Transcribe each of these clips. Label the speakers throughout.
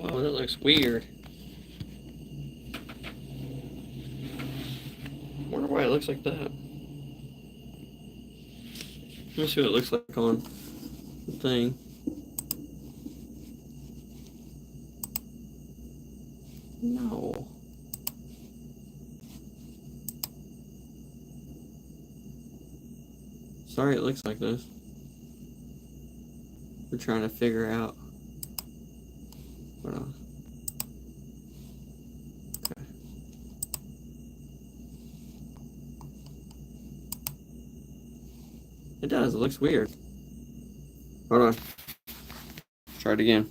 Speaker 1: Whoa, that looks weird. I wonder why it looks like that. Let me see what it looks like on the thing. No. Sorry it looks like this. We're trying to figure out. Hold on. Okay. It does. It looks weird. Hold on. Try it again.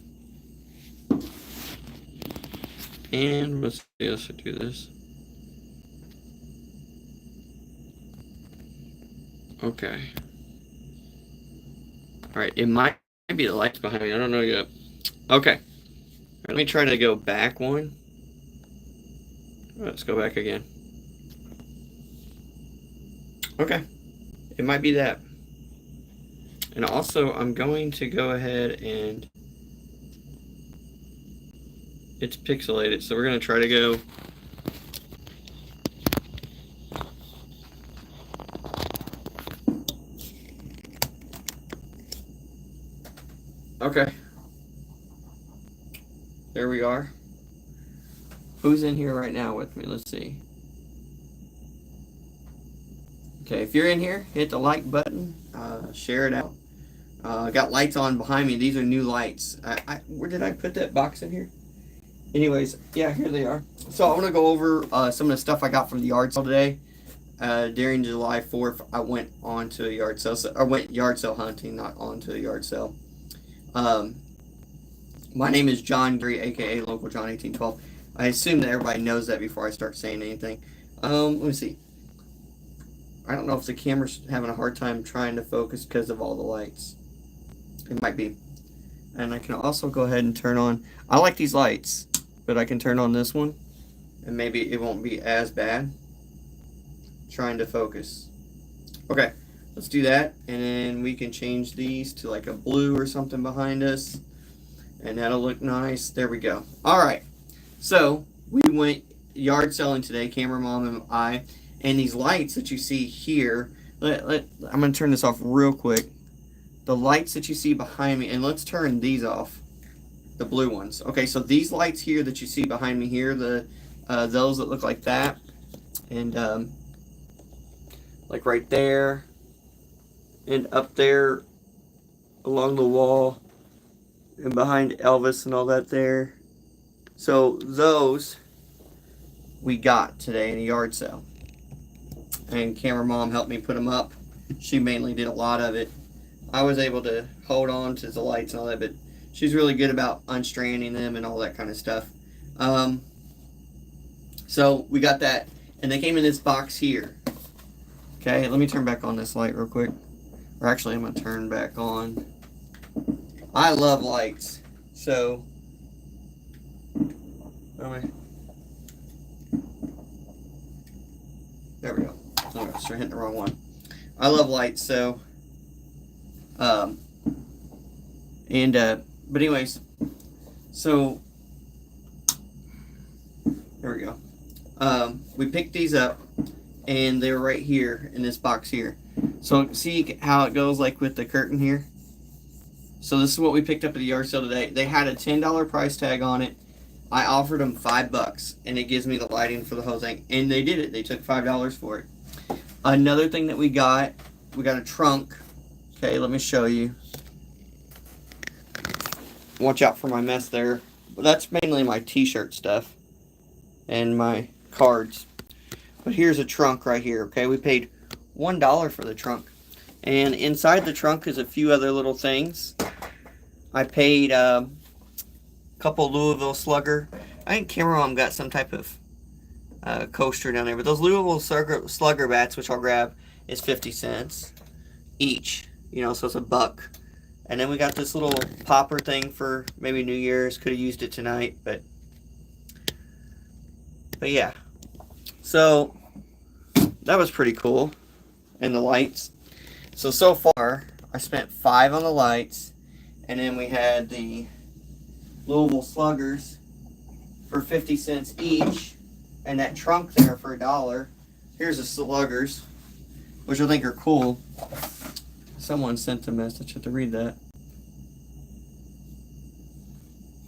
Speaker 1: And let's see us do this. Okay. Alright, it might be the lights behind me. I don't know yet. Okay. Right, let me try to go back one. Let's go back again. Okay. It might be that. And also, I'm going to go ahead and... It's pixelated, so we're going to try to go... Okay. There we are. Who's in here right now with me? Let's see. Okay, if you're in here, hit the like button. Share it out. Got lights on behind me. These are new lights. Where did I put that box in here? Anyways, yeah, here they are. So I want to go over some of the stuff I got from the yard sale today. During July 4th, I went on to a yard sale. I went yard sale hunting, not onto a yard sale. My name is John Gary, aka Local John 1812. I assume that everybody knows that before I start saying anything. Let me see. I don't know if the camera's having a hard time trying to focus because of all the lights. It might be. And I can also go ahead and turn on... I like these lights, but I can turn on this one, and maybe it won't be as bad. Trying to focus. Okay, let's do that, and then we can change these to like a blue or something behind us, and that'll look nice. There we go. Alright, so we went yard selling today, Camera Mom and I, and these lights that you see here, I'm going to turn this off real quick. The lights that you see behind me, and let's turn these off, the blue ones. Okay, so these lights here that you see behind me here, those that look like that, and like right there, and up there along the wall, and behind Elvis and all that there. So those we got today in a yard sale. And Camera Mom helped me put them up. She mainly did a lot of it. I was able to hold on to the lights and all that, but she's really good about unstranding them and all that kind of stuff. So we got that, and they came in this box here. Okay, let me turn back on this light real quick. Or actually, I'm going to turn back on. I love lights, so... There we go. Oh, I started hitting the wrong one. I love lights, so... but anyways, so... There we go. We picked these up, and they were right here in this box here. So see how it goes like with the curtain here? So this is what we picked up at the yard sale today. They had a $10 price tag on it. I offered them $5, and it gives me the lighting for the whole thing. And they did it. They took $5 for it. Another thing that we got a trunk. Okay, let me show you. Watch out for my mess there. But that's mainly my t-shirt stuff and my cards. But here's a trunk right here, okay? We paid $1 for the trunk. And inside the trunk is a few other little things. I paid a couple Louisville Slugger. I think Camera Mom got some type of coaster down there. But those Louisville Slugger bats, which I'll grab, is 50 cents each. You know, so it's $1. And then we got this little popper thing for maybe New Year's. Could have used it tonight, but yeah. So that was pretty cool. And the lights. So far, I spent $5 on the lights. And then we had the Louisville Sluggers for 50 cents each, and that trunk there for $1. Here's the Sluggers, which I think are cool. Someone sent a message. I have to read that.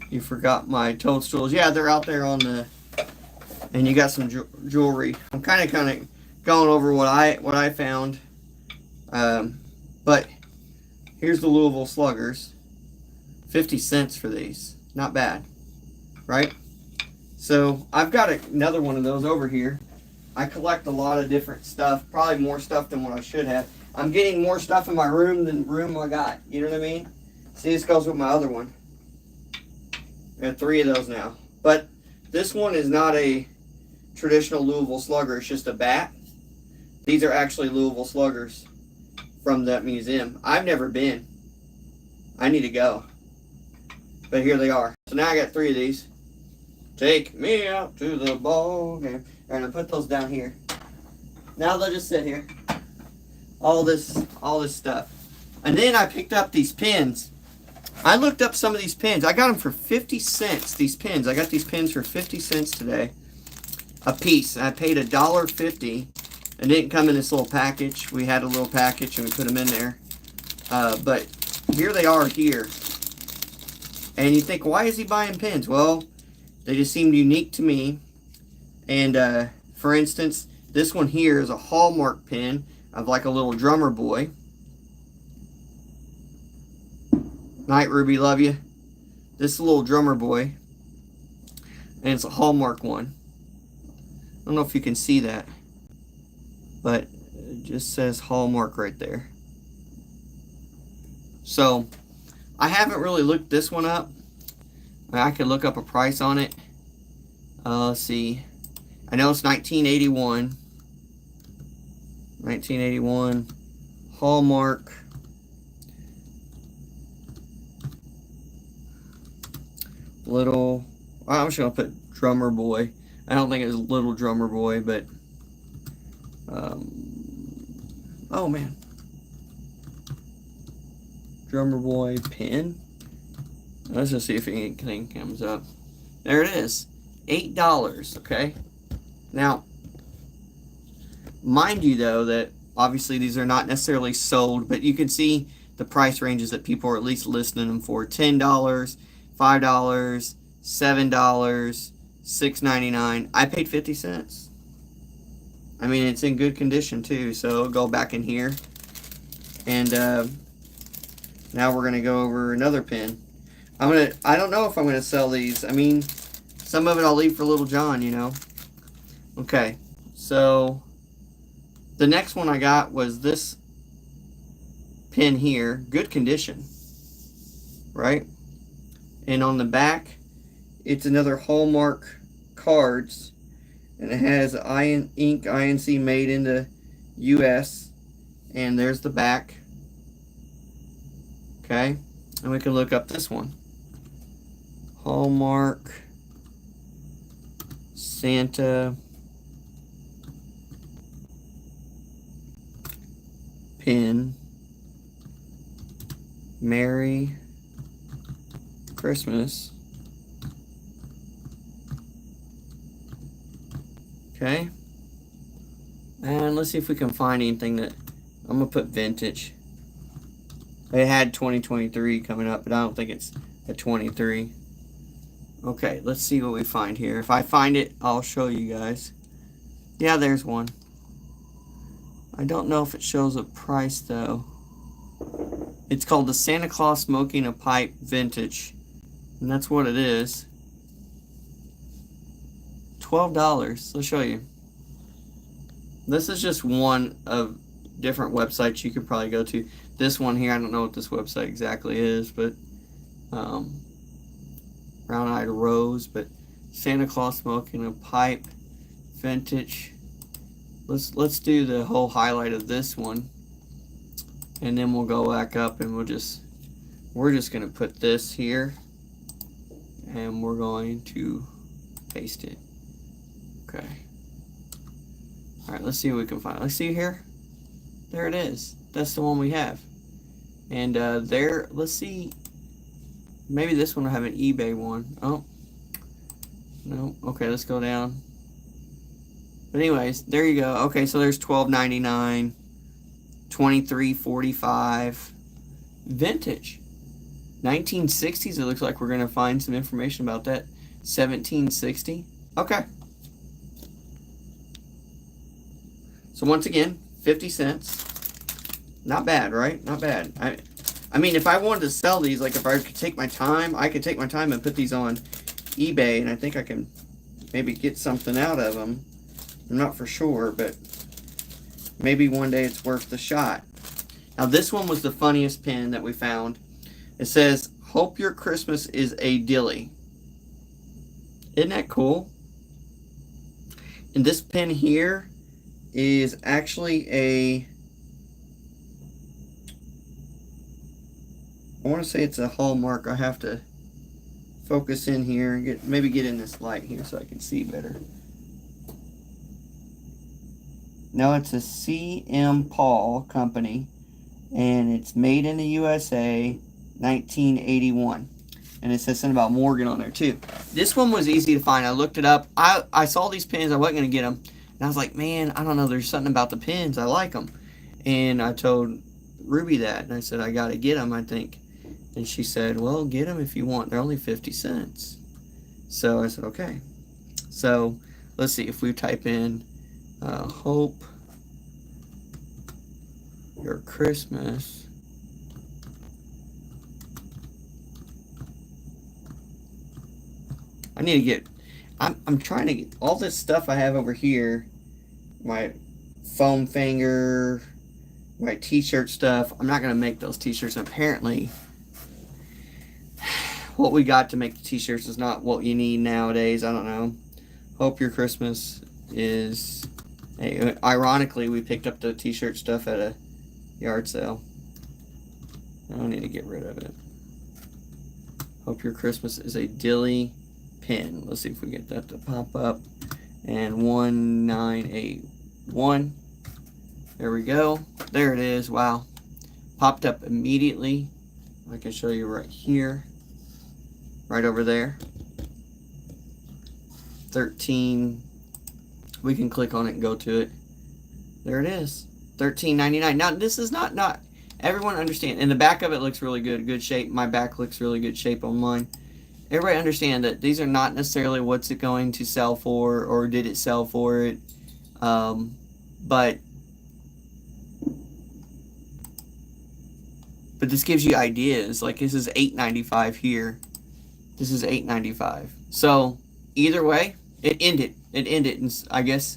Speaker 1: You forgot my toadstools. Yeah, they're out there on the. And you got some jewelry. I'm kind of going over what I found. But here's the Louisville Sluggers. 50 cents for these. Not bad, right? So I've got another one of those over here. I collect a lot of different stuff. Probably more stuff than what I should have. I'm getting more stuff in my room than room I got. You know what I mean? See, this goes with my other one. I have 3 of those now. But this one is not a traditional Louisville Slugger. It's just a bat. These are actually Louisville Sluggers from that museum. I've never been. I need to go. But here they are. So now I got 3 of these. Take me out to the ball game. And I put those down here. Now they'll just sit here. All this stuff. And then I picked up these pins. I looked up some of these pins. I got them for 50 cents. These pins. I got these pins for 50 cents today. A piece. I paid $1.50. It didn't come in this little package. We had a little package and we put them in there. But here they are here. And you think, why is he buying pins? Well, they just seemed unique to me. And for instance, this one here is a Hallmark pin of like a little drummer boy. Night, Ruby, love you. This is a little drummer boy. And it's a Hallmark one. I don't know if you can see that. But it just says Hallmark right there. So, I haven't really looked this one up. I could look up a price on it. Let's see. I know it's 1981. 1981. Hallmark. Little. I'm just going to put drummer boy. I don't think it's little drummer boy, but. Oh man. Drummer boy pin. Let's just see if anything comes up. There it is. $8, okay? Now, mind you though that obviously these are not necessarily sold, but you can see the price ranges that people are at least listing them for. $10, $5, $7, $6.99. I paid 50 cents. I mean, it's in good condition too, so I'll go back in here. And now we're gonna go over another pin. I don't know if I'm gonna sell these. I mean, some of it I'll leave for Little John, you know. Okay, so the next one I got was this pin here, good condition, right? And on the back, it's another Hallmark cards, and it has ink INC made in the US, and there's the back. Okay, and we can look up this one. Hallmark Santa pin. Merry Christmas. Okay. And let's see if we can find anything that I'm gonna put vintage. They had 2023 coming up, but I don't think it's a 23. Okay, let's see what we find here. If I find it, I'll show you guys. Yeah, there's one. I don't know if it shows a price though. It's called the Santa Claus Smoking a Pipe Vintage. And that's what it is. $12. Let's show you. This is just one of different websites you could probably go to. This one here, I don't know what this website exactly is, but Brown-Eyed Rose, but Santa Claus Smoking a Pipe Vintage. Let's do the whole highlight of this one, and then we'll go back up and we're just gonna put this here, and we're going to paste it. Okay. All right, let's see what we can find. Let's see here. There it is. That's the one we have. And there, let's see. Maybe this one will have an eBay one. Oh, no. Okay, let's go down. But anyways, there you go. Okay, so there's $12.99, $23.45, vintage, 1960s. It looks like we're gonna find some information about that. 1760. Okay. So once again, 50 cents. Not bad, right? Not bad. I mean, if I wanted to sell these, like if I could take my time, I could take my time and put these on eBay, and I think I can maybe get something out of them. I'm not for sure, but maybe one day it's worth the shot. Now, this one was the funniest pin that we found. It says, "Hope your Christmas is a dilly." Isn't that cool? And this pin here is actually a, I want to say it's a Hallmark. I have to focus in here and maybe get in this light here so I can see better. No, it's a C.M. Paul company, and it's made in the USA, 1981. And it says something about Morgan on there too. This one was easy to find. I looked it up. I saw these pins. I wasn't going to get them. And I was like, man, I don't know. There's something about the pins. I like them. And I told Ruby that. And I said, I got to get them, I think. And she said, well, get them if you want. They're only 50 cents. So I said, okay. So let's see if we type in hope your Christmas I need to get, I'm trying to get all this stuff I have over here, my foam finger, my t-shirt stuff. I'm not going to make those t-shirts. Apparently, what we got to make the t-shirts is not what you need nowadays. I don't know. Hope your Christmas is, hey, ironically, we picked up the t-shirt stuff at a yard sale. I don't need to get rid of it. Hope your Christmas is a dilly pin. Let's see if we get that to pop up. And 1981. There we go. There it is. Wow. Popped up immediately. I can show you right here. Right over there. 13. We can click on it and go to it. There it is. $13.99. Now this is not everyone understand. And the back of it looks really good. Good shape. My back looks really good shape on mine. Everybody understand that these are not necessarily what's it going to sell for, or did it sell for it. But this gives you ideas. Like this is $8.95 here. This is $8.95. So either way, it ended. It ended in, I guess,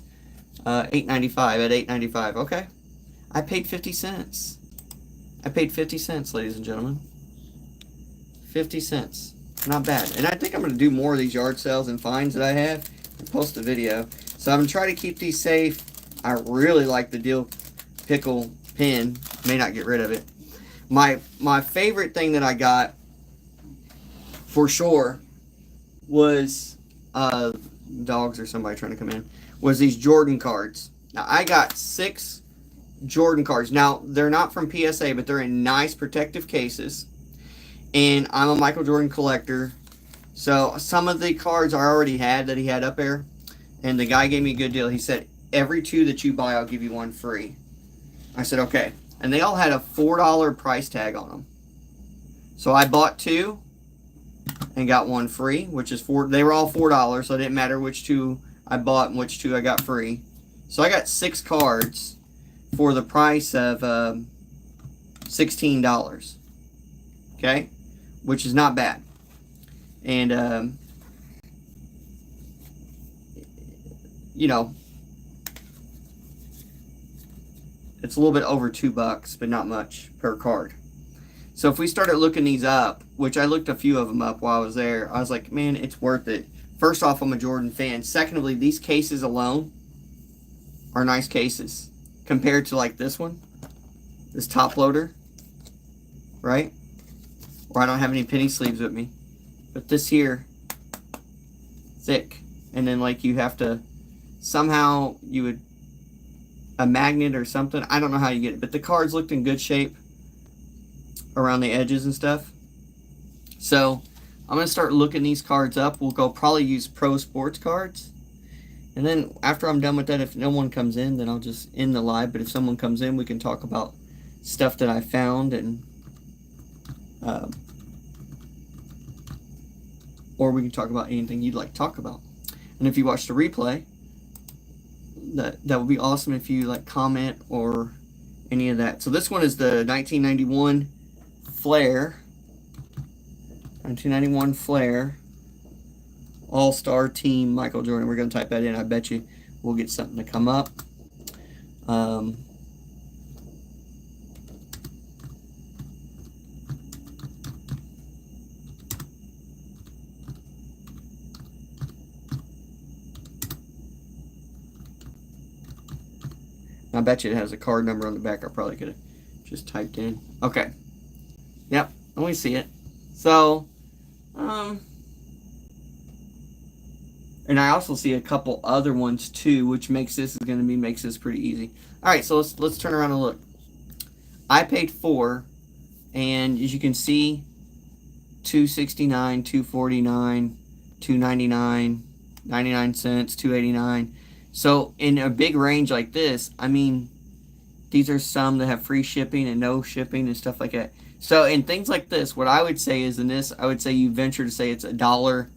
Speaker 1: $8.95 at $8.95. Okay. I paid 50 cents. I paid 50 cents, ladies and gentlemen. 50 cents. Not bad. And I think I'm going to do more of these yard sales and finds that I have and post a video. So I'm going to try to keep these safe. I really like the Dill Pickle pin. May not get rid of it. My favorite thing that I got for sure was dogs or somebody trying to come in, was these Jordan cards. Now I got 6 Jordan cards. Now they're not from PSA, but they're in nice protective cases. And I'm a Michael Jordan collector, so some of the cards I already had that he had up there, and the guy gave me a good deal. He said, every 2 that you buy, I'll give you 1 free. I said, okay. And they all had a $4 price tag on them. So I bought 2 and got 1 free, which is $4. They were all $4, so it didn't matter which 2 I bought and which 2 I got free. So I got 6 cards for the price of $16. Okay? Which is not bad. And, you know, it's a little bit over $2, but not much per card. So if we started looking these up, which I looked a few of them up while I was there, I was like, man, it's worth it. First off, I'm a Jordan fan. Secondly, these cases alone are nice cases compared to like this one, this top loader, right? Or I don't have any penny sleeves with me. But this here, thick. And then like you have to, somehow you would, a magnet or something. I don't know how you get it. But the cards looked in good shape around the edges and stuff. So I'm going to start looking these cards up. We'll go probably use Pro Sports cards. And then after I'm done with that, if no one comes in, then I'll just end the live. But if someone comes in, we can talk about stuff that I found, and or we can talk about anything you'd like to talk about. And if you watch the replay, that would be awesome if you like comment or any of that. So this one is the 1991 Flair. 1991 Flair All-Star Team Michael Jordan. We're going to type that in. I bet you we'll get something to come up. I bet you it has a card number on the back. I probably could have just typed in. Okay. Yep. Let me see it. So, and I also see a couple other ones too, which makes this pretty easy. All right, so let's turn around and look. I paid $4, and as you can see, $2.69, $2.49, $2.99, 99 cents, $2.89. So in a big range like this, I mean, these are some that have free shipping and no shipping and stuff like that. So in things like this, what I would say is in this, I would say you venture to say it's $1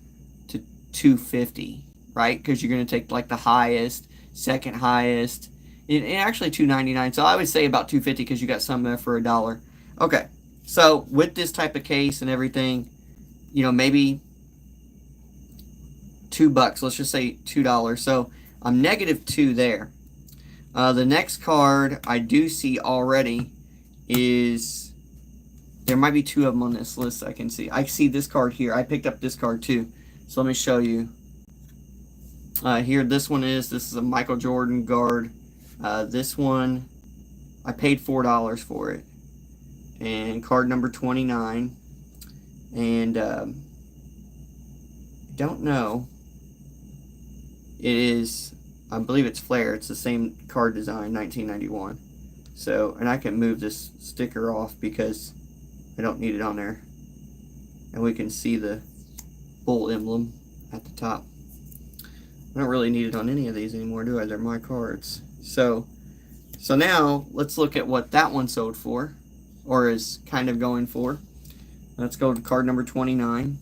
Speaker 1: to $2.50, right? Because you're going to take like the highest, second highest, and actually $2.99. So I would say about $2.50 because you got some there for $1. Okay, so with this type of case and everything, you know, maybe $2. Let's just say $2. So I'm -2 there. The next card I do see already is, there might be 2 of them on this list I can see. I see this card here. I picked up this card too. So let me show you. Here, this is a Michael Jordan guard. This one, I paid $4 for it. And card number 29. And don't know. It is, I believe it's Flair. It's the same card design, 1991. So, and I can move this sticker off because I don't need it on there. And we can see the bull emblem at the top. I don't really need it on any of these anymore, do I? They're my cards. So now let's look at what that one sold for, or is kind of going for. Let's go to card number 29.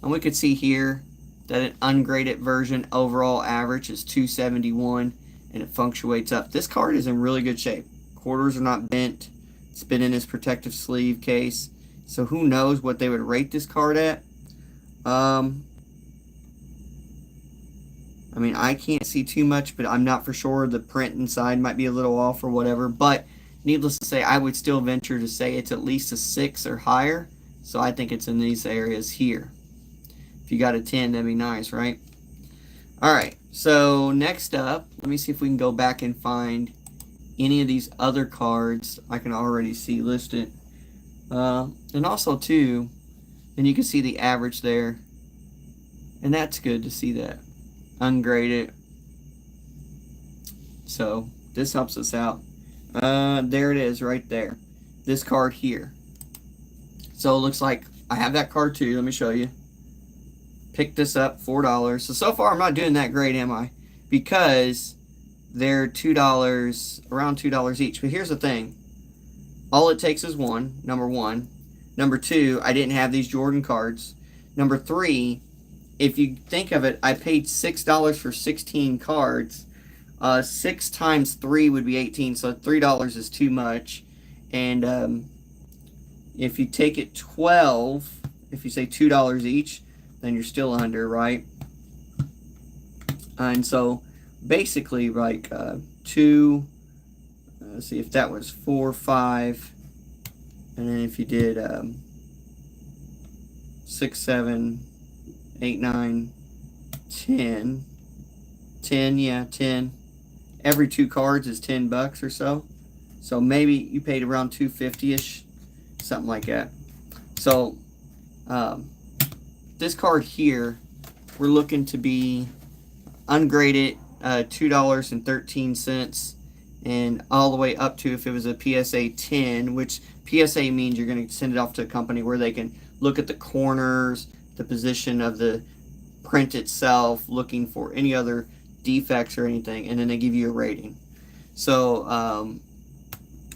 Speaker 1: And we could see here that an ungraded version overall average is 271, and it fluctuates up. This card is in really good shape. Quarters are not bent. It's been in this protective sleeve case. So who knows what they would rate this card at. I mean, I can't see too much, but I'm not for sure. The print inside might be a little off or whatever. But needless to say, I would still venture to say it's at least a 6 or higher. So I think it's in these areas here. If you got a 10, that'd be nice, right? All right, so next up, let me see if we can go back and find any of these other cards I can already see listed. And also, too, and you can see the average there. And that's good to see that. Ungraded. So, this helps us out. There it is, right there. This card here. So, it looks like I have that card, too. Let me show you. Picked this up, $4. So far, I'm not doing that great, am I? Because they're $2, around $2 each. But here's the thing. All it takes is one, number one. Number two, I didn't have these Jordan cards. Number three, if you think of it, I paid $6 for 16 cards. 6 times 3 would be 18, so $3 is too much. And if you take it 12, if you say $2 each, then you're still under, right? And so basically, like 2, let's see if that was 4, 5, and then if you did 6, 7, 8, 9, 10, 10. Every 2 cards is $10 or so. So maybe you paid around $2.50-ish, something like that. So this card here, we're looking to be ungraded, $2.13, and all the way up to if it was a PSA 10, which PSA means you're going to send it off to a company where they can look at the corners, the position of the print itself, looking for any other defects or anything, and then they give you a rating. So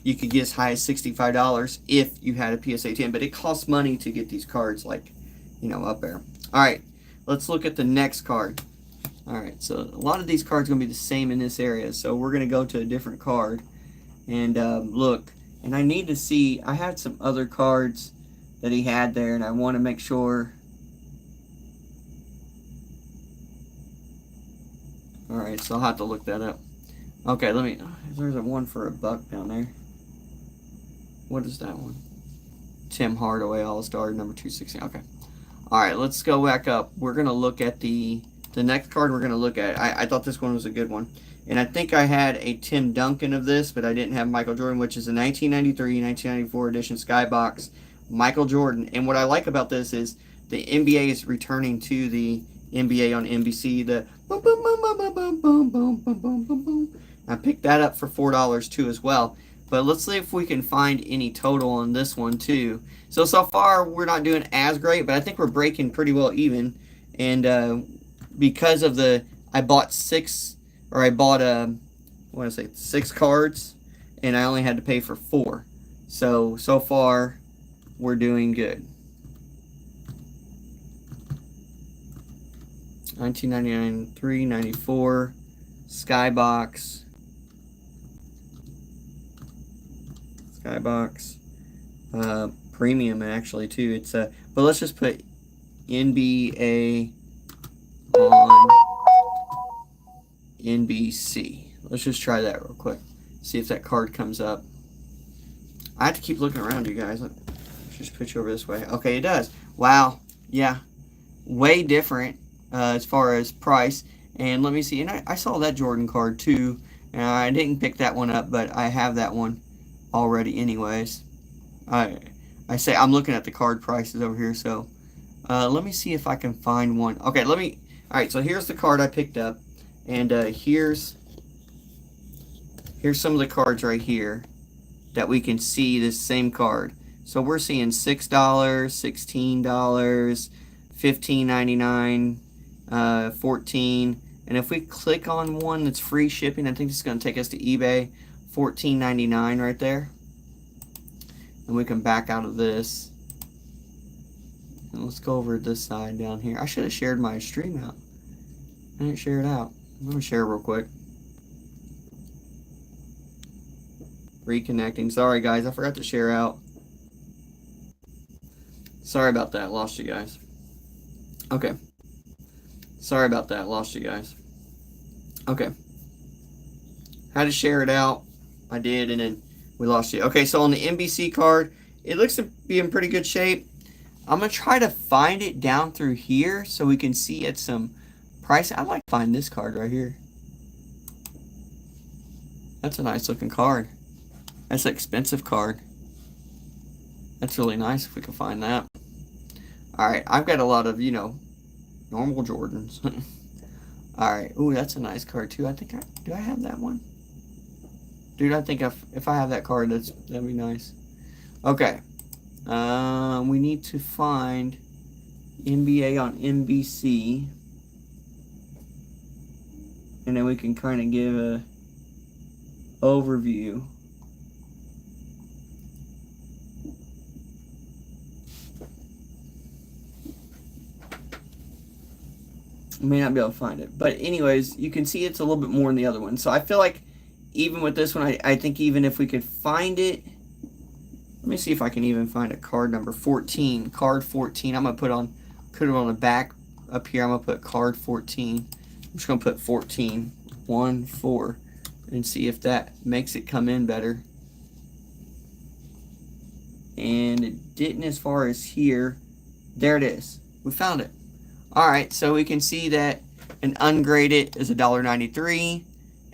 Speaker 1: you could get as high as $65 if you had a PSA 10, but it costs money to get these cards, like, you know, up there. All right, let's look at the next card. All right, so a lot of these cards are going to be the same in this area, so we're going to go to a different card and look. And I need to see, I had some other cards that he had there, and I want to make sure. All right, so I'll have to look that up. Okay, let me, there's a one for $1 down there. What is that one? Tim Hardaway All-Star number 216. Okay. All right, let's go back up. We're going to look at the next card we're going to look at. I thought this one was a good one. And I think I had a Tim Duncan of this, but I didn't have Michael Jordan, which is a 1993-1994 edition Skybox Michael Jordan. And what I like about this is the NBA is returning to the NBA on NBC. The boom, boom, boom, boom, boom, boom, boom, boom, boom, boom, boom, boom. I picked that up for $4 too as well. But let's see if we can find any total on this one too. So far we're not doing as great, but I think we're breaking pretty well even. And because of I bought 6 cards, and I only had to pay for 4. So far we're doing good. 1999, 394, Skybox, premium actually too. It's but let's just put NBA on NBC. Let's just try that real quick. See if that card comes up. I have to keep looking around, you guys. Let's just put you over this way. Okay, it does. Wow. Yeah. Way different as far as price. And let me see. And I saw that Jordan card too. And I didn't pick that one up, but I have that one already anyways. I say I'm looking at the card prices over here, so let me see if I can find one. Okay, alright, so here's the card I picked up, and here's some of the cards right here that we can see this same card. So we're seeing $6, $16, $15.99, $14, and if we click on one that's free shipping, I think it's going to take us to eBay. $14.99 right there, and we can back out of this, and let's go over this side down here. I should have shared my stream out. I didn't share it out. I'm going to share real quick. Reconnecting. Sorry guys, I forgot to share out. Sorry about that. Lost you guys. Okay. Sorry about that. Lost you guys. Okay. Had to share it out. I did, and then we lost you. Okay, so on the NBC card, it looks to be in pretty good shape. I'm going to try to find it down through here so we can see at some price. I'd like to find this card right here. That's a nice looking card. That's an expensive card. That's really nice if we can find that. Alright, I've got a lot of, normal Jordans. Alright, ooh, that's a nice card too. Do I have that one? Dude, I think if I have that card, that'd be nice. Okay. We need to find NBA on NBC. And then we can kind of give a overview. May not be able to find it. But anyways, you can see it's a little bit more in the other one. So I feel like even with this one, I think even if we could find it, let me see if I can even find a card number 14. Card 14. I'm going to put it on the back up here. I'm going to put card 14. I'm just going to put 14. 1, 4. And see if that makes it come in better. And it didn't as far as here. There it is. We found it. Alright, so we can see that an ungraded is $1.93.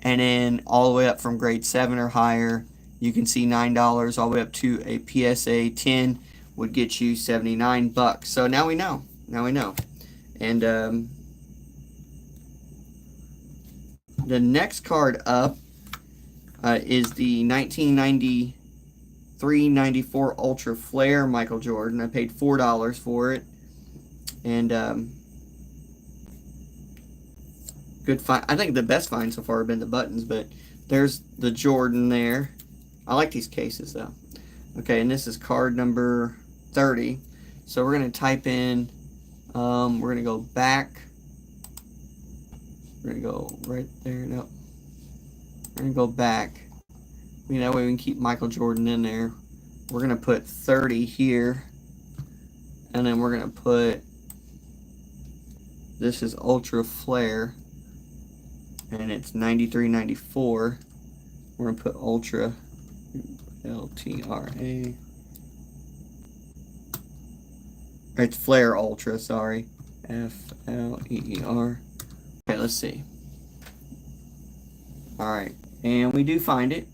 Speaker 1: And then all the way up from grade 7 or higher, you can see $9 all the way up to a PSA 10 would get you $79. So now we know. Now we know. And the next card up is the 1993-94 Ultra Flare Michael Jordan. I paid $4 for it, and good find. I think the best find so far have been the buttons, but there's the Jordan there. I like these cases though. Okay, and this is card number 30. So we're going to type in, we're going to go back. We're going to go right there. Nope. We're going to go back. That way we can keep Michael Jordan in there. We're going to put 30 here. And then we're going to put, this is Ultra Flare. And it's 93-94. We're going to put Ultra, LTRA. It's Flare Ultra, sorry. FLEER. Okay, let's see. Alright, and we do find it.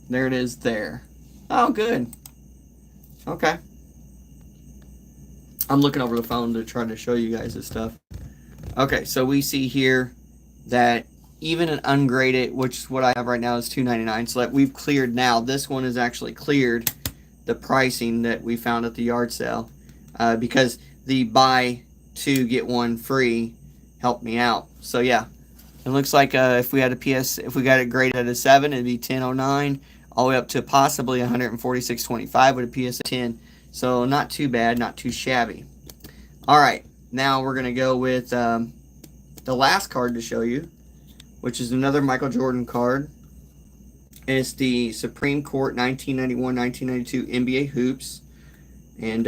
Speaker 1: There it is there. Oh, good. Okay. I'm looking over the phone to try to show you guys this stuff. Okay, so we see here that even an ungraded, which is what I have right now, is $2.99. So that we've cleared now. This one is actually cleared the pricing that we found at the yard sale, because the buy two get one free helped me out. So yeah, it looks like if we had a if we got it graded at a 7, it'd be 10.09, all the way up to possibly 146.25 with a PSA 10. So not too bad, not too shabby. All right, now we're gonna go with the last card to show you, which is another Michael Jordan card. And it's the Supreme Court 1991-1992 NBA Hoops. And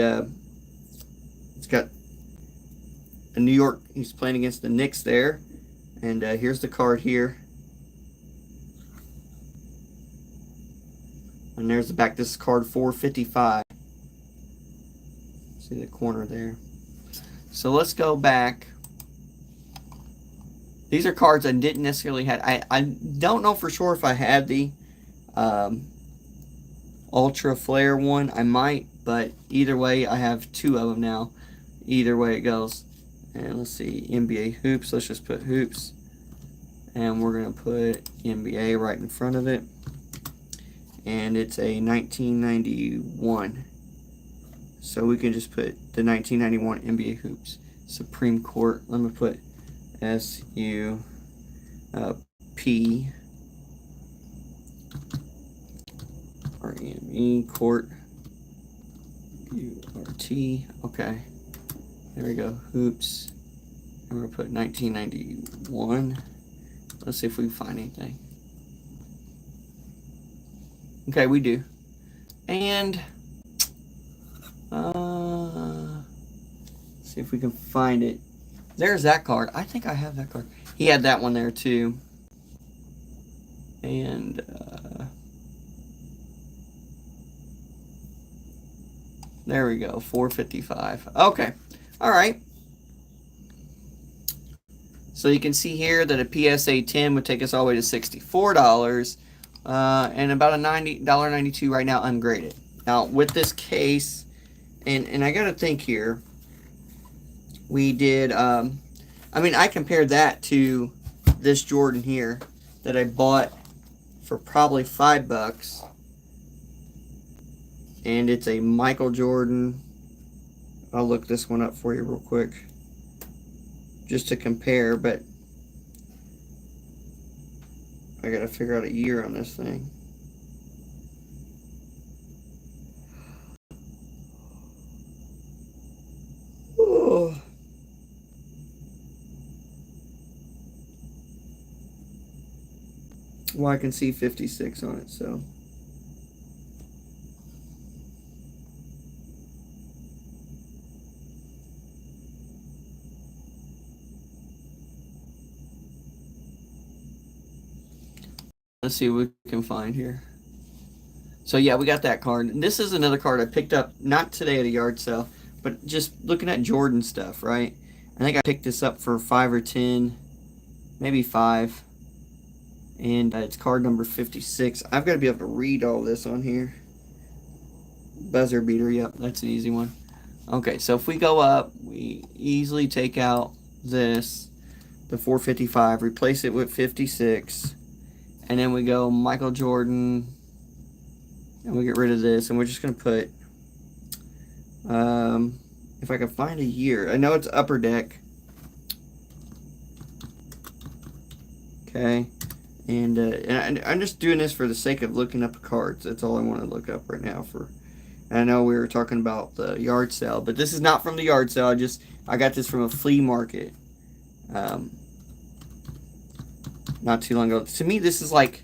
Speaker 1: it's got a New York, he's playing against the Knicks there. And here's the card here. And there's the back. This is card 455. See the corner there. So let's go back. These are cards I didn't necessarily have. I don't know for sure if I had the Ultra Flare one. I might, but either way, I have two of them now. Either way it goes. And let's see, NBA Hoops. Let's just put Hoops. And we're going to put NBA right in front of it. And it's a 1991. So we can just put the 1991 NBA Hoops. Supreme Court. Let me put SUP REME Court URT. Okay, there we go. Hoops. And we're gonna put 1991. Let's see if we can find anything. Okay, we do. And see if we can find it. There's that card. I think I have that card. He had that one there too. And there we go. 455. Okay. All right. So you can see here that a PSA 10 would take us all the way to $64, and about a $90.92 right now ungraded. Now with this case, and I got to think here. We did, I mean, I compared that to this Jordan here that I bought for probably $5. And it's a Michael Jordan. I'll look this one up for you real quick, just to compare, but I gotta figure out a year on this thing. Oh. Well, I can see 56 on it, so. Let's see what we can find here. So yeah, we got that card. And this is another card I picked up, not today at a yard sale, but just looking at Jordan stuff, right? I think I picked this up for 5 or 10, maybe 5. And it's card number 56. I've got to be able to read all this on here. Buzzer beater, yep, that's an easy one. Okay, so if we go up, we easily take out this, the 455, replace it with 56, and then we go Michael Jordan, and we get rid of this, and we're just going to put, if I can find a year, I know it's Upper Deck. Okay, and I'm just doing this for the sake of looking up cards. That's all I want to look up right now for. I know we were talking about the yard sale, but this is not from the yard sale. I got this from a flea market, not too long ago. To me, this is like,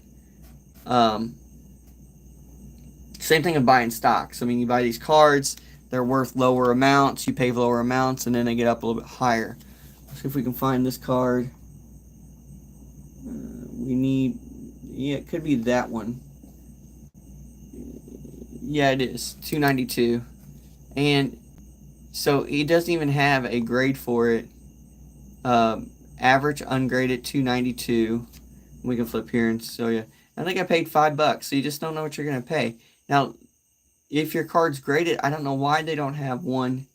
Speaker 1: same thing of buying stocks. I mean, you buy these cards, they're worth lower amounts. You pay lower amounts, and then they get up a little bit higher. Let's see if we can find this card. We need, yeah, it could be that one. Yeah, it is 292, and so he doesn't even have a grade for it. Average ungraded 292. We can flip here and show you. I think I paid $5, so you just don't know what you're gonna pay. Now, if your card's graded, I don't know why they don't have one.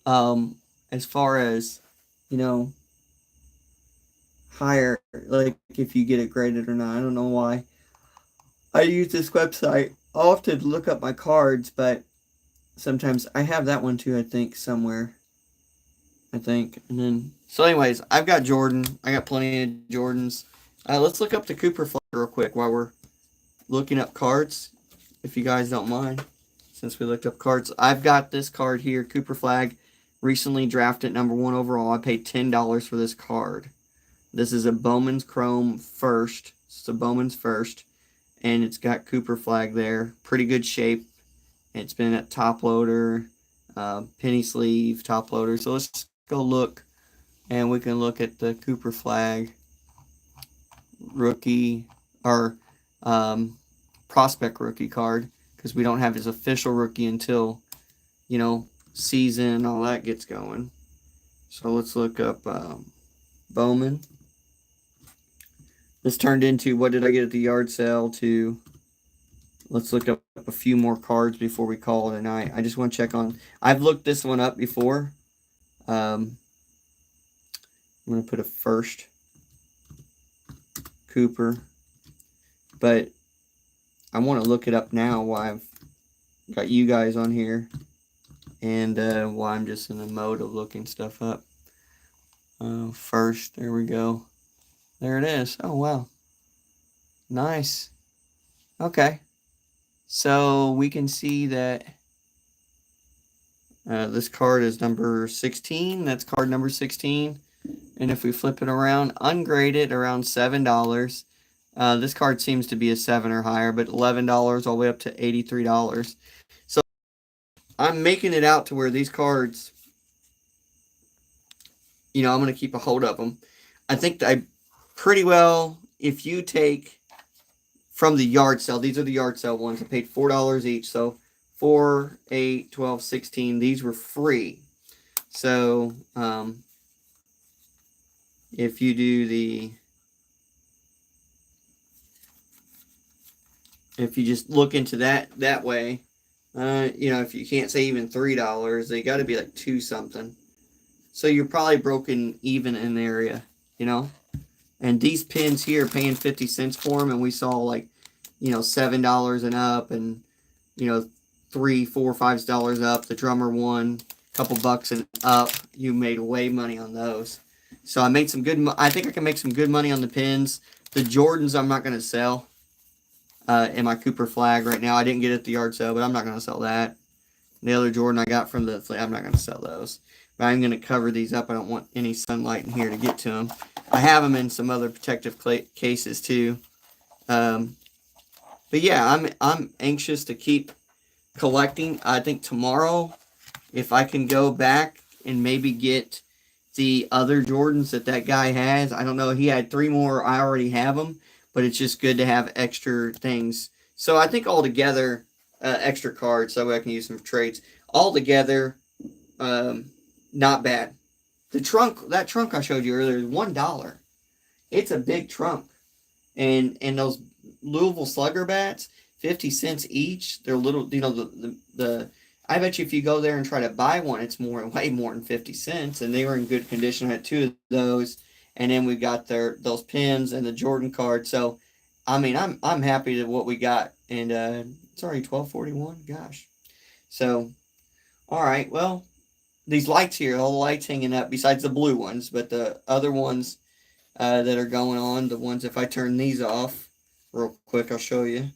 Speaker 1: As far as, you know, higher, like if you get it graded or not. I don't know why. I use this website often to look up my cards, but sometimes I have that one too, I think, somewhere. I think. And then, so anyways, I've got Jordan. I got plenty of Jordans. Let's look up the Cooper Flag real quick while we're looking up cards, if you guys don't mind, since we looked up cards. I've got this card here, Cooper Flag, recently drafted #1 overall. I paid $10 for this card. This is a Bowman's Chrome First. It's a Bowman's First, and it's got Cooper Flag there. Pretty good shape. It's been at top loader, penny sleeve, top loader. So let's go look, and we can look at the Cooper Flag rookie or prospect rookie card, because we don't have his official rookie until, you know, season and all that gets going. So let's look up Bowman. This turned into what did I get at the yard sale to, let's look up a few more cards before we call it a night. I just want to check on, I've looked this one up before. I'm going to put a first Cooper, but I want to look it up now while I've got you guys on here, and while I'm just in the mode of looking stuff up. First, there we go. There it is. Oh, wow. Nice. Okay. So we can see that this card is number 16. That's card number 16. And if we flip it around, ungraded, around $7. This card seems to be a 7 or higher, but $11 all the way up to $83. So I'm making it out to where these cards, you know, I'm going to keep a hold of them. I think I pretty well, if you take from the yard sale, these are the yard sale ones. I paid $4 each, so 4, 8, 12, 16. These were free. So if you do the, if you just look into that way, you know, if you can't say even $3, they got to be like 2 something. So you're probably broken even in the area, you know. And these pins here, paying 50 cents for them, and we saw like, you know, $7 and up, and, you know, $3, $4, $5 up. The drummer won a couple bucks and up. You made way money on those. So I made some good. I think I can make some good money on the pins. The Jordans I'm not going to sell in my Cooper Flag right now. I didn't get it at the yard sale, but I'm not going to sell that. The other Jordan I got from the flag, I'm not going to sell those. But I'm going to cover these up. I don't want any sunlight in here to get to them. I have them in some other protective cases too. But yeah, I'm anxious to keep collecting. I think tomorrow, if I can go back and maybe get the other Jordans that guy has. I don't know. He had 3 more. I already have them, but it's just good to have extra things. So I think altogether, extra cards, so I can use some trades. Altogether, not bad. That trunk I showed you earlier is $1. It's a big trunk. And those Louisville Slugger bats, 50 cents each. They're little, you know, I bet you if you go there and try to buy one, it's way more than 50 cents. And they were in good condition. I had two of those. And then we got those pins and the Jordan card. So, I mean, I'm happy with what we got. And it's already 12:41. Gosh. So, all right. Well, these lights here, all the lights hanging up besides the blue ones, but the other ones that are going on, the ones, if I turn these off real quick, I'll show you.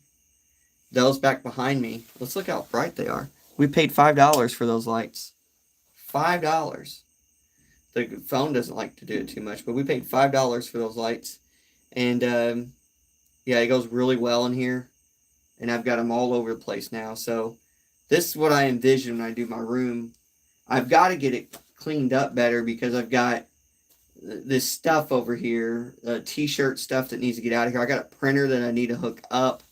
Speaker 1: Those back behind me, let's look how bright they are. We paid $5 for those lights. $5. The phone doesn't like to do it too much, but we paid $5 for those lights. And yeah, it goes really well in here. And I've got them all over the place now. So this is what I envision when I do my room. I've got to get it cleaned up better because I've got this stuff over here, t-shirt stuff that needs to get out of here. I got a printer that I need to hook up.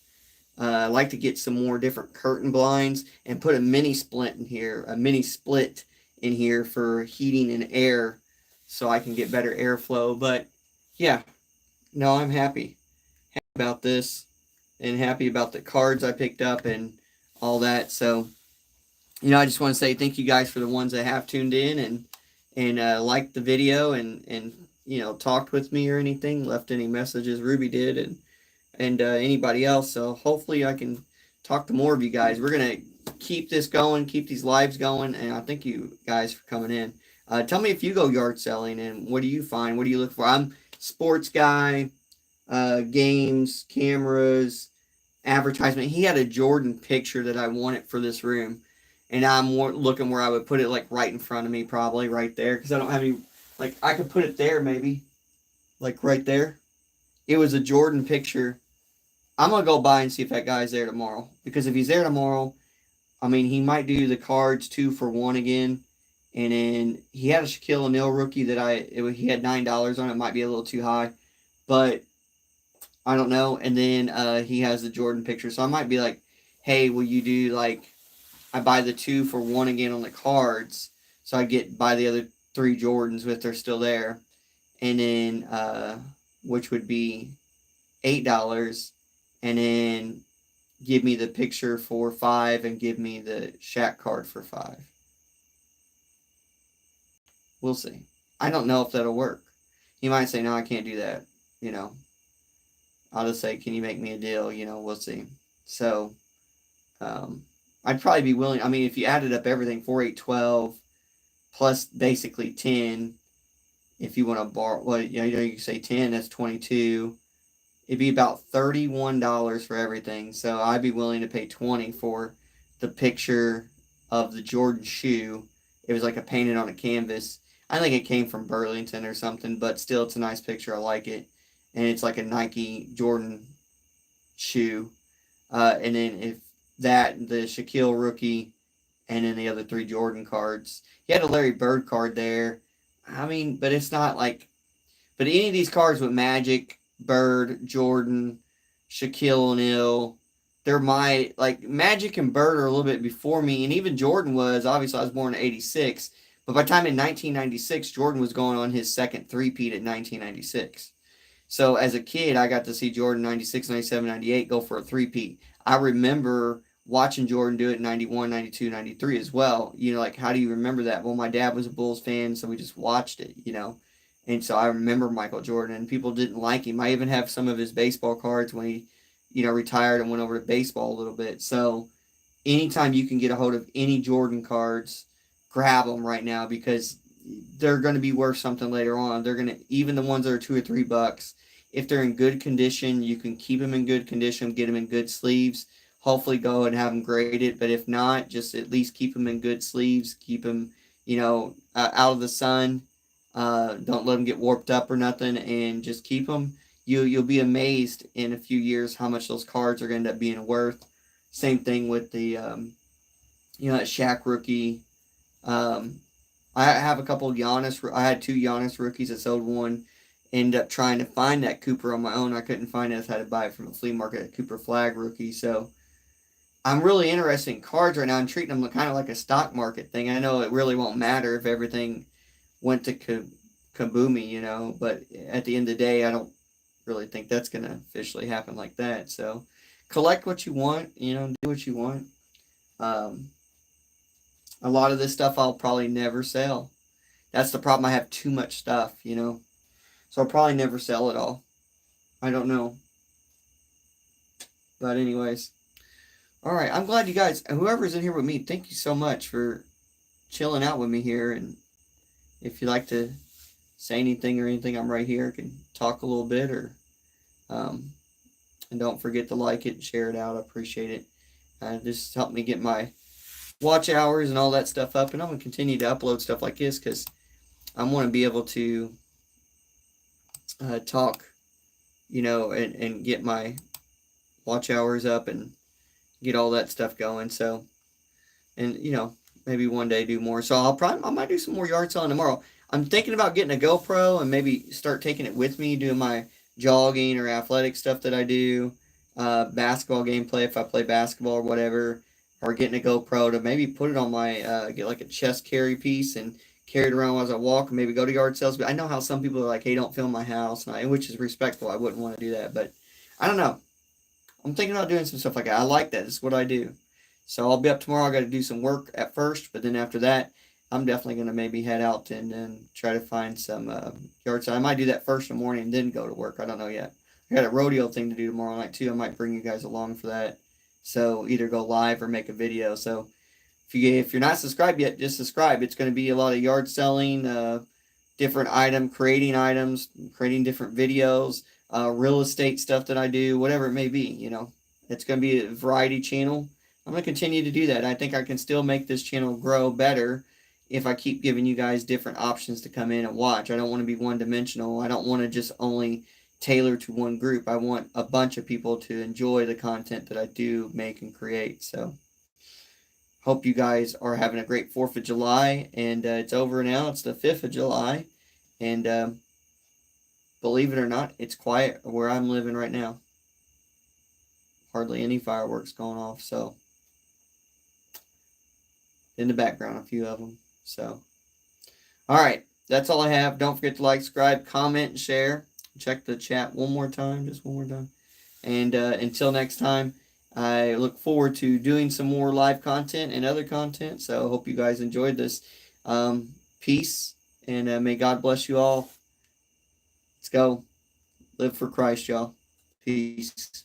Speaker 1: I like to get some more different curtain blinds and put a mini split in here, for heating and air so I can get better airflow. But yeah, no, I'm happy about this and happy about the cards I picked up and all that. So, I just want to say thank you guys for the ones that have tuned in and liked the video and talked with me or anything, left any messages. Ruby did, and anybody else. So hopefully I can talk to more of you guys. We're going to keep this going, keep these lives going, and I thank you guys for coming in. Tell me if you go yard selling and what do you find? What do you look for? I'm sports guy, games, cameras, advertisement. He had a Jordan picture that I wanted for this room, and I'm looking where I would put it, like right in front of me, probably right there, because I don't have any, like I could put it there maybe, like right there. It was a Jordan picture. I'm going to go by and see if that guy's there tomorrow. Because if he's there tomorrow, I mean, he might do the cards 2 for 1 again. And then he had a Shaquille O'Neal rookie that he had $9 on it. It might be a little too high. But I don't know. And then he has the Jordan picture. So I might be like, hey, will you do like, I buy the 2 for 1 again on the cards. So I buy the other 3 Jordans if they're still there. And then, which would be $8. And then give me the picture for $5 and give me the Shaq card for $5. We'll see. I don't know if that'll work. He might say, no, I can't do that. I'll just say, can you make me a deal? We'll see. So, I'd probably be willing. I mean, if you added up everything, 4, 8, 12, plus basically 10, if you want to borrow, well, you can say 10, that's 22. It'd be about $31 for everything. So I'd be willing to pay $20 for the picture of the Jordan shoe. It was like a painted on a canvas. I think it came from Burlington or something, but still it's a nice picture. I like it. And it's like a Nike Jordan shoe. And then if the Shaquille rookie, and then the other 3 Jordan cards. He had a Larry Bird card there. I mean, but it's not like, but any of these cards with Magic, Bird, Jordan, Shaquille O'Neal, they're Magic and Bird are a little bit before me, and even Jordan was. Obviously, I was born in 86, but by the time in 1996, Jordan was going on his second three-peat at 1996. So as a kid, I got to see Jordan 96, 97, 98 go for a three-peat. I remember watching Jordan do it in 91, 92, 93 as well. How do you remember that? Well, my dad was a Bulls fan, so we just watched it, And so I remember Michael Jordan, and people didn't like him. I even have some of his baseball cards when he, retired and went over to baseball a little bit. So anytime you can get a hold of any Jordan cards, grab them right now because they're going to be worth something later on. They're going to, even the ones that are $2 or $3, if they're in good condition, you can keep them in good condition, get them in good sleeves. Hopefully go and have them graded. But if not, just at least keep them in good sleeves. Keep them, out of the sun. Don't let them get warped up or nothing, and just keep them. You'll be amazed in a few years how much those cards are going to end up being worth. Same thing with the, that Shaq rookie. I have a couple of Giannis. I had 2 Giannis rookies. I sold one. Ended up trying to find that Cooper on my own. I couldn't find it. I had to buy it from a flea market, a Cooper Flag rookie. So I'm really interested in cards right now. I'm treating them kind of like a stock market thing. I know it really won't matter if everything went to kaboomy, but at the end of the day, I don't really think that's going to officially happen like that. So collect what you want, do what you want. A lot of this stuff I'll probably never sell. That's the problem. I have too much stuff, you know. So I'll probably never sell it all. I don't know. But anyways. All right. I'm glad you guys, whoever's in here with me, thank you so much for chilling out with me here. And if you'd like to say anything or anything, I'm right here. I can talk a little bit or, um, and don't forget to like it and share it out. I appreciate it. Just help me get my watch hours and all that stuff up. And I'm going to continue to upload stuff like this because I want to be able to talk, you know, and get my watch hours up and get all that stuff going. So, and you know, maybe one day do more. So I might do some more yard selling tomorrow. I'm thinking about getting a GoPro and maybe start taking it with me, doing my jogging or athletic stuff that I do, basketball gameplay if I play basketball or whatever, or getting a GoPro to maybe put it on my get like a chest carry piece and carry it around as I walk, and maybe go to yard sales. But I know how some people are like, "Hey, don't film my house," which is respectful. I wouldn't want to do that, but I don't know. I'm thinking about doing some stuff like that. I like that. It's what I do. So I'll be up tomorrow. I got to do some work at first, but then after that, I'm definitely going to maybe head out and then try to find some yard sale. I might do that first in the morning and then go to work. I don't know yet. I got a rodeo thing to do tomorrow night too. I might bring you guys along for that. So either go live or make a video. So if you're not subscribed yet, just subscribe. It's going to be a lot of yard selling, different creating items, creating different videos, real estate stuff that I do, whatever it may be. You know, it's going to be a variety channel. I'm going to continue to do that. I think I can still make this channel grow better if I keep giving you guys different options to come in and watch. I don't want to be one dimensional. I don't want to just only tailor to one group. I want a bunch of people to enjoy the content that I do make and create. So hope you guys are having a great 4th of July. And it's over now. It's the 5th of July. And believe it or not, it's quiet where I'm living right now. Hardly any fireworks going off. So in the background, a few of them. So, all right, that's all I have. Don't forget to like, subscribe, comment, and share. Check the chat one more time, just one more time. And until next time, I look forward to doing some more live content and other content. So I hope you guys enjoyed this. Peace, and may God bless you all. Let's go. Live for Christ, y'all. Peace.